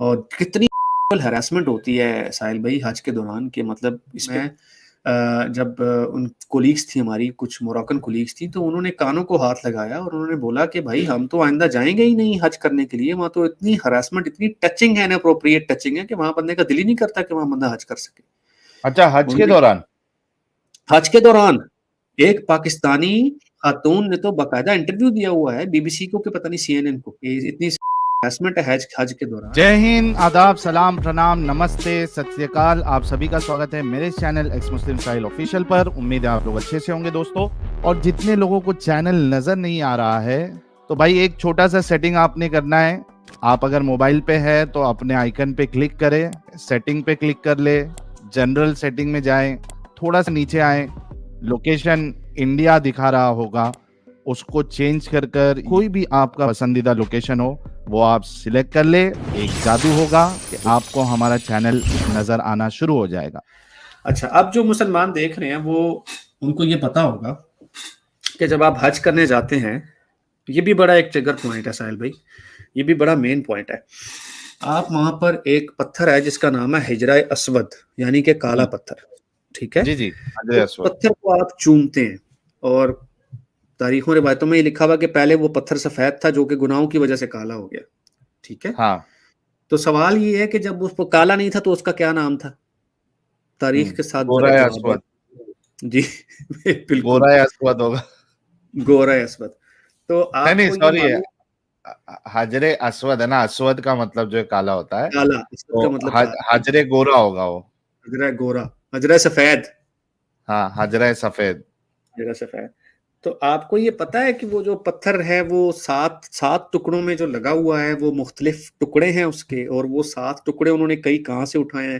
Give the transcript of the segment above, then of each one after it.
اور کتنی ہراسمنٹ ہوتی ہے ساحل بھائی حج کے دوران کہ مطلب اس میں جب ان کولیگز تھی ہماری کچھ موراکن کولیگز تھی تو انہوں نے کانوں کو ہاتھ لگایا اور انہوں نے بولا کہ بھائی ہم تو آئندہ جائیں گے ہی نہیں حج کرنے کے لیے، وہاں تو اتنی ہراسمنٹ اتنی ٹچنگ ہے اناپروپریٹ ٹچنگ ہے کہ وہاں بندے کا دل ہی نہیں کرتا کہ وہاں بندہ حج کر سکے۔ اچھا، حج کے دوران حج کے دوران ایک پاکستانی خاتون نے تو باقاعدہ انٹرویو دیا ہوا ہے BBC کو کہ پتہ نہیں CNN کو، اتنی ہراسمنٹ ہے حج کے دوران۔ جے ہند، آداب، سلام، پرنام، نمستے، ست سری اکال، آپ سبھی کا سواگت ہے میرے چینل ایکس مسلم ساحل آفیشیل پر۔ امید ہے آپ لوگ اچھے سے ہوں گے دوستو، اور جتنے لوگوں کو چینل نظر نہیں آ رہا ہے تو بھائی ایک چھوٹا سا سیٹنگ آپ نے کرنا ہے۔ آپ اگر موبائل پہ ہے تو اپنے آئیکن پہ کلک کریں، سیٹنگ پہ کلک کر لے، جنرل سیٹنگ میں جائیں، تھوڑا سا نیچے آئیں، لوکیشن انڈیا دکھا رہا ہوگا، اس کو چینج کر کوئی بھی آپ کا پسندیدہ لوکیشن ہو وہ آپ سلیکٹ کر لے۔ ایک جادو ہوگا کہ آپ کو ہمارا چینل نظر آنا شروع ہو جائے گا۔ اچھا، اب جو مسلمان دیکھ رہے ہیں وہ ان کو یہ پتا ہوگا کہ جب آپ حج کرنے جاتے ہیں، یہ بھی بڑا ایک ٹریگر پوائنٹ ہے ساحل بھائی، یہ بھی بڑا مین پوائنٹ ہے۔ آپ وہاں پر ایک پتھر ہے جس کا نام ہے حجرہ اسود، یعنی کہ کالا پتھر، ٹھیک ہے؟ جی اس پتھر کو آپ چومتے ہیں، اور تاریخوں روایتوں میں یہ لکھا ہوا کہ پہلے وہ پتھر سفید تھا جو کہ گناہوں کی وجہ سے کالا ہو گیا، ٹھیک ہے؟ ہاں، تو سوال یہ ہے کہ جب اس کو کالا نہیں تھا تو اس کا کیا نام تھا؟ تاریخ کے ساتھ ذرا گورا جواب اسود، جی بالکل گورا اسود ہوگا۔ گورا اسود۔ تو آپ نہیں کو یہ سوری، معلوم حجر اسود ہے نا، اسود کا مطلب جو کالا ہوتا ہے، کالا، اسود تو کا مطلب کالا، حجر گورا ہوگا وہ۔ حجرہ گورا، حجرہ سفید، ہاں، حجر سفید۔ حجرہ سفید۔ تو آپ کو یہ پتا ہے کہ وہ جو پتھر ہے وہ سات ٹکڑوں میں جو لگا ہوا ہے وہ مختلف ٹکڑے ہیں اس کے، اور وہ 7 ٹکڑے انہوں نے کئی کہاں سے اٹھائے ہیں،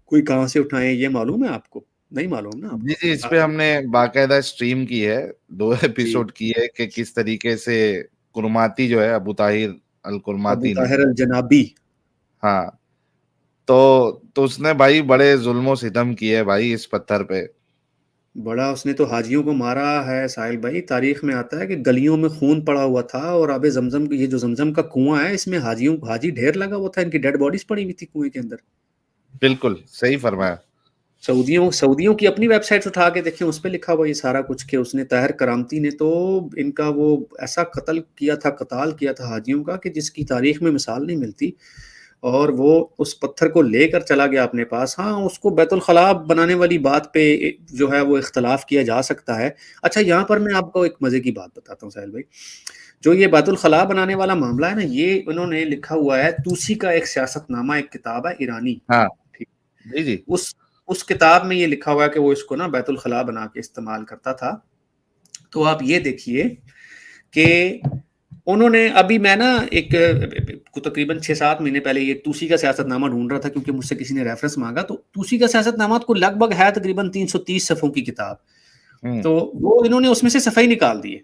کوئی کہاں سے اٹھائے ہیں، یہ معلوم ہے آپ کو؟ نہیں معلوم نا آپ جی کو؟ اس پہ ہم نے باقاعدہ اسٹریم کی ہے، 2 جی، ایپیسوڈ کی ہے کہ کس طریقے سے کرماتی جو ہے ابو طاہر ابو الکرماتی نے، طاہر الجنابی، ہاں، تو اس نے بھائی بڑے ظلم و ستم کیے بھائی اس پتھر پہ۔ بڑا اس نے تو حاجیوں کو مارا ہے ساحل بھائی، تاریخ میں آتا ہے کہ گلیوں میں خون پڑا ہوا تھا، اور آب زمزم، یہ جو زمزم کا کنواں ہے اس میں حاجی ڈھیر لگا ہوا تھا، ان کی ڈیڈ باڈیز پڑی ہوئی تھی کنویں کے اندر۔ بالکل صحیح فرمایا۔ سعودیوں کی اپنی ویب سائٹس اٹھا کے دیکھیں، اس پہ لکھا ہوا یہ سارا کچھ کہ اس نے طاہر کرامتی نے تو ان کا وہ ایسا قتل کیا تھا حاجیوں کا کہ جس کی تاریخ میں مثال نہیں ملتی، اور وہ اس پتھر کو لے کر چلا گیا اپنے پاس۔ ہاں، اس کو بیت الخلاء بنانے والی بات پہ جو ہے وہ اختلاف کیا جا سکتا ہے۔ اچھا، یہاں پر میں آپ کو ایک مزے کی بات بتاتا ہوں ساحل بھائی، جو یہ بیت الخلاء بنانے والا معاملہ ہے نا، یہ انہوں نے لکھا ہوا ہے توسی کا ایک سیاست نامہ، ایک کتاب ہے ایرانی، ہاں ٹھیک، جی اس کتاب میں یہ لکھا ہوا ہے کہ وہ اس کو نا بیت الخلاء بنا کے استعمال کرتا تھا۔ تو آپ یہ دیکھیے کہ انہوں نے ابھی میں نا ایک تقریباً 6-7 مہینے پہلے یہ توسی کا سیاست نامہ ڈھونڈ رہا تھا کیونکہ مجھ سے کسی نے ریفرنس مانگا، تو توسی کا سیاست نامہ کو لگ بھگ ہے تقریباً 330 صفحوں کی کتاب، تو وہ انہوں نے اس میں سے صفحے نکال دیے،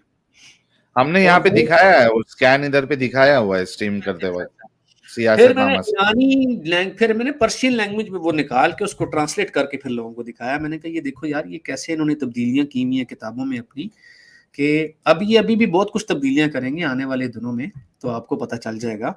ہم نے یہاں پہ دکھایا ہے، اسکین ادھر پہ دکھایا ہوا ہے اسٹریم کرتے وقت پھر سیاست میں نے نامہ سے۔ پھر میں نے پرشین لینگویج میں وہ نکال کے اس کو ٹرانسلیٹ کر کے پھر لوگوں کو دکھایا۔ میں نے کہا یہ دیکھو یار، یہ کیسے انہوں نے تبدیلیاں کی ہوئی ہیں کتابوں میں اپنی، کہ ابھی بھی بہت کچھ تبدیلیاں کریں گے آنے والے دنوں میں، تو آپ کو پتہ چل جائے گا۔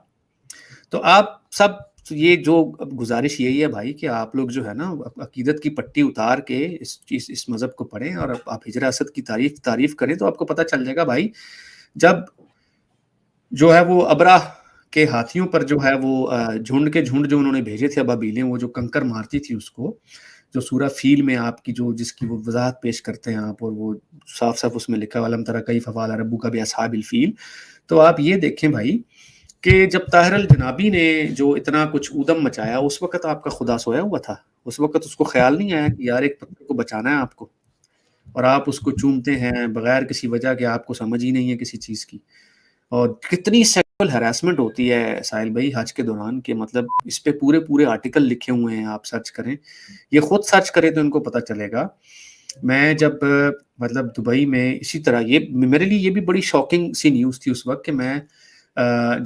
تو آپ سب یہ جو گزارش یہی ہے بھائی کہ آپ لوگ جو ہے نا عقیدت کی پٹی اتار کے اس مذہب کو پڑھیں، اور آپ ہجرہ اسد کی تعریف کریں، تو آپ کو پتہ چل جائے گا بھائی، جب جو ہے وہ ابرہ کے ہاتھیوں پر جو ہے وہ جھنڈ کے جھنڈ جو انہوں نے بھیجے تھے ابابیلیں، وہ جو کنکر مارتی تھی اس کو، جو سورہ فیل میں آپ کی جس کی وہ وضاحت پیش کرتے ہیں آپ، اور وہ صاف اس میں لکھا وَلَمْ تَرَ كَيْفَ فَعَلَ رَبُّكَ بِأَصْحَابِ الْفِیل۔ تو آپ یہ دیکھیں بھائی کہ جب طاہر الجنابی نے جو اتنا کچھ ادم مچایا، اس وقت آپ کا خدا سویا ہوا تھا، اس وقت اس کو خیال نہیں آیا کہ یار ایک پتھر کو بچانا ہے آپ کو، اور آپ اس کو چومتے ہیں بغیر کسی وجہ کے، آپ کو سمجھ ہی نہیں ہے کسی چیز کی۔ اور کتنی سیکسول ہراسمنٹ ہوتی ہے ساحل بھائی حج کے دوران، کہ مطلب اس پہ پورے آرٹیکل لکھے ہوئے ہیں، آپ سرچ کریں، یہ خود سرچ کریں تو ان کو پتہ چلے گا۔ میں جب مطلب دبئی میں اسی طرح، یہ میرے لیے یہ بھی بڑی شاکنگ سی نیوز تھی اس وقت کہ میں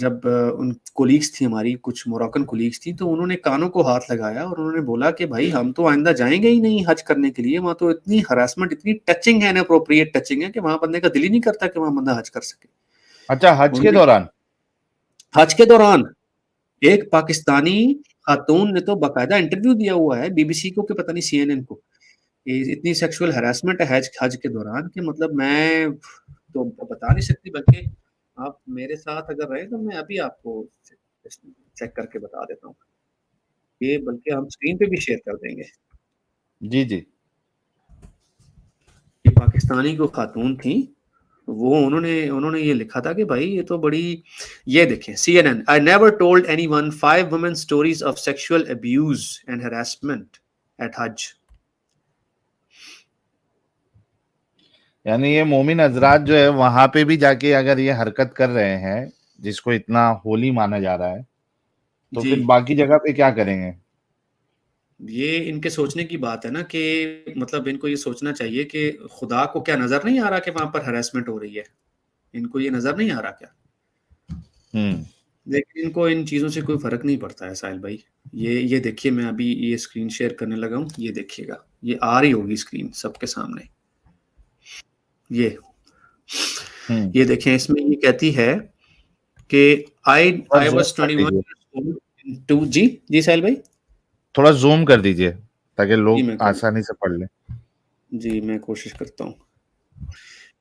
جب ان کولیگز تھی ہماری کچھ موراکن کولیگز تھی، تو انہوں نے کانوں کو ہاتھ لگایا اور انہوں نے بولا کہ بھائی ہم تو آئندہ جائیں گے ہی نہیں حج کرنے کے لیے، وہاں تو اتنی ہراسمنٹ اتنی ٹچنگ ہے اناپروپریٹ ٹچنگ ہے کہ وہاں بندے کا دل ہی نہیں کرتا کہ وہاں بندہ حج کر سکے۔ اچھا، حج کے دوران حج کے دوران ایک پاکستانی خاتون نے تو باقاعدہ انٹرویو دیا ہوا ہے BBC کو کہ پتہ نہیں CNN کو، اتنی سیکشول ہراسمنٹ ہے حج کے دوران کہ مطلب میں تو بتا نہیں سکتی، بلکہ آپ میرے ساتھ اگر رہے تو میں ابھی آپ کو چیک کر کے بتا دیتا ہوں یہ، بلکہ ہم اسکرین پہ بھی شیئر کر دیں گے. جی جی. یہ پاکستانی کو خاتون تھیں، وہ انہوں نے یہ لکھا تھا کہ بھائی یہ تو بڑی، یہ دیکھیں CNN: I never told anyone 5 women stories of sexual abuse and harassment at Hajj. یعنی یہ مومن حضرات جو ہے وہاں پہ بھی جا کے اگر یہ حرکت کر رہے ہیں جس کو اتنا ہولی مانا جا رہا ہے تو پھر باقی جگہ پہ کیا کریں گے؟ یہ ان کے سوچنے کی بات ہے نا کہ مطلب ان کو یہ سوچنا چاہیے کہ خدا کو کیا نظر نہیں آ رہا کہ وہاں پر ہراسمنٹ ہو رہی ہے، ان کو یہ نظر نہیں آ رہا کیا؟ لیکن ان کو ان چیزوں سے کوئی فرق نہیں پڑتا ہے ساحل بھائی. یہ دیکھیے، میں ابھی یہ اسکرین شیئر کرنے لگا ہوں، یہ دیکھیے گا، یہ آ رہی ہوگی اسکرین سب کے سامنے. یہ دیکھیں، اس میں یہ کہتی ہے کہ I was 21 جی ساحل بھائی تھوڑا زوم کر دیجئے تاکہ لوگ آسانی سے پڑھ لیں. جی میں کوشش کرتا ہوں.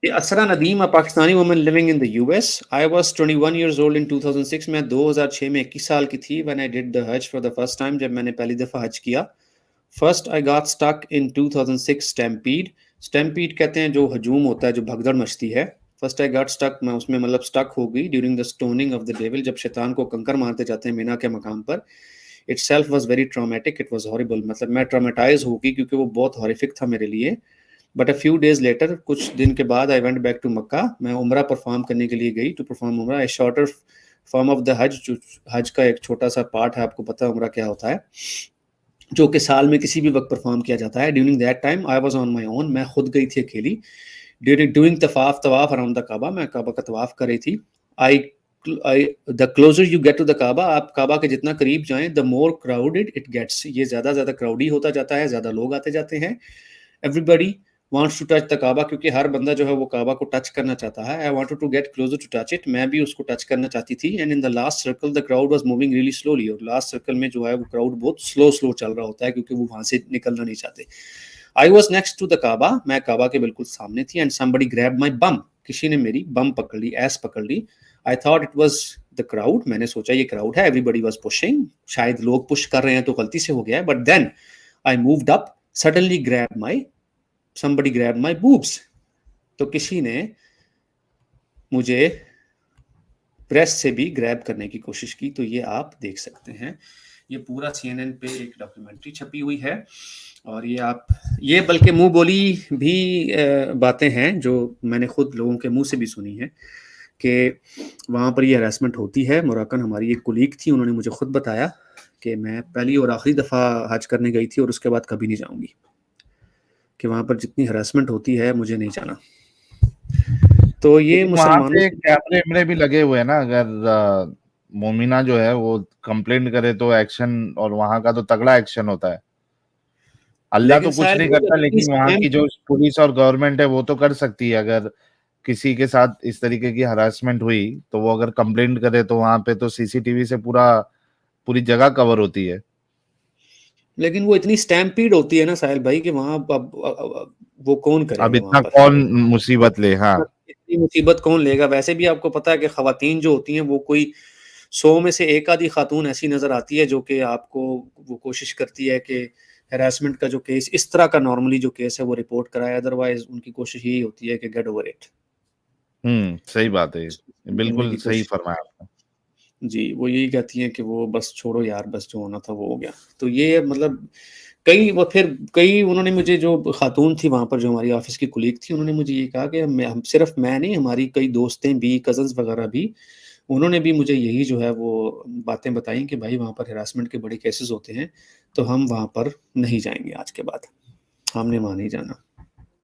یہ Isra Nadeem, Pakistani woman living in the US. I was 21 years old in 2006. میں 2006 میں 21 سال کی تھی when I did the Hajj for the first time، جب میں نے پہلی دفعہ حج کیا. First I got stuck in 2006 stampede. Stampede کہتے ہیں جو ہجوم ہوتا ہے، جو بھگدڑ مچتی ہے. First I got stuck، میں اس میں مطلب stuck ہو گئی during the stoning of the devil، جب شیطان کو کنکر مارتے جاتے ہیں مینا کے مقام پر. Itself was very traumatic. It was horrible. مطلب میں ٹرامیٹائز ہو گئی کیونکہ وہ بہت ہارفک تھا میرے لیے. But a few days later، کچھ دن کے بعد I went back to مکہ، میں عمرہ پرفارم کرنے کے لیے گئی، to perform عمرہ. A shorter form of the Hajj، جو حج کا ایک چھوٹا سا پارٹ ہے، آپ کو پتہ ہے عمرہ کیا ہوتا ہے، جو کہ سال میں کسی بھی وقت پرفارم کیا جاتا ہے. During that time I was on my own، میں خود گئی تھی اکیلی. Doing طواف around the کعبہ، میں کعبہ کا طواف کر رہی تھی. the closer you get to the کعبہ، آپ کعبہ کے جتنا قریب جائیں the more crowded it gets، یہ زیادہ کراؤڈی ہوتا جاتا ہے، زیادہ لوگ آتے جاتے ہیں. Everybody wants to touch the کعبہ، کیونکہ ہر بندہ جو ہے وہ کعبہ کو ٹچ کرنا چاہتا ہے. I wanted to get closer to touch it، میں بھی اس کو ٹچ کرنا چاہتی تھی. And in the last circle the crowd was moving really slowly، اور last circle میں جو ہے وہ crowd بہت slow چل رہا ہوتا ہے کیونکہ وہ وہاں سے نکلنا نہیں چاہتے. I was next to the کعبہ، میں کعبہ کے بالکل سامنے تھی. And somebody grabbed my bum، کسی نے میری بم پکڑ لی، ایس پکڑ لی. I thought it was the crowd، میں نے سوچا یہ crowd ہے. Everybody was pushing، شاید لوگ پش کر رہے ہیں تو غلطی سے ہو گیا ہے. But then I moved up، suddenly somebody grabbed my boobs، تو کسی نے مجھے پریس سے بھی گریب کرنے کی کوشش کی. تو یہ آپ دیکھ سکتے ہیں، یہ پورا CNN پہ ایک ڈاکیومنٹری چھپی ہوئی ہے. اور یہ بلکہ منہ بولی بھی باتیں ہیں جو میں نے خود لوگوں کے منہ سے بھی سنی ہے کہ وہاں پر یہ ہراسمنٹ ہوتی ہے. موراکن ہماری ایک کولیگ تھی، انہوں نے مجھے خود بتایا کہ میں پہلی اور آخری دفعہ حج کرنے گئی تھی اور اس کے بعد کبھی نہیں جاؤں گی، کہ وہاں پر جتنی ہراسمنٹ ہوتی ہے مجھے نہیں جانا. تو یہ مسلمانوں کیمرے بھی لگے ہوئے ہیں نا، اگر مومنہ جو ہے وہ کمپلینٹ کرے تو ایکشن، اور وہاں کا تو تگڑا ایکشن ہوتا ہے. اللہ تو کچھ نہیں کرتا، لیکن وہاں کی جو پولیس اور گورنمنٹ ہے وہ تو کر سکتی ہے. اگر کسی کے ساتھ اس طریقے کی ہراسمنٹ ہوئی تو وہ اگر کمپلینٹ کرے تو وہاں پہ تو CCTV سے پوری جگہ کور ہوتی ہے. لیکن وہ اتنی اسٹیمپیڈ ہوتی ہے نا ساحل بھائی کہ وہاں وہ کون کرے، اب اتنا کون مصیبت لے. ہاں، اتنی مصیبت کون لے گا. ویسے بھی آپ کو پتا ہے کہ خواتین جو ہوتی ہیں وہ کوئی 100 میں سے ایک آدھی خاتون ایسی نظر آتی ہے جو کہ آپ کو وہ کوشش کرتی ہے کہ ہراسمنٹ کا جو کیس، اس طرح کا نارملی جو کیس ہے وہ رپورٹ کرائے. ادروائز ان کی کوشش یہی ہوتی ہے کہ گیٹ اوور اٹ. صحیح بات ہے، بالکل صحیح فرمایا آپ نے. جی وہ یہی کہتی ہیں کہ وہ بس چھوڑو یار، بس جو ہونا تھا وہ ہو گیا. تو یہ مطلب کئی انہوں نے مجھے، جو خاتون تھی وہاں پر جو ہماری آفس کی کولیگ تھی، انہوں نے مجھے یہ کہا کہ صرف میں نہیں، ہماری کئی دوستیں بھی، کزنز وغیرہ بھی، انہوں نے بھی مجھے یہی جو ہے وہ باتیں بتائیں کہ بھائی وہاں پر ہراسمنٹ کے بڑے کیسز ہوتے ہیں، تو ہم وہاں پر نہیں جائیں گے آج کے بعد، ہم نے وہاں نہیں جانا.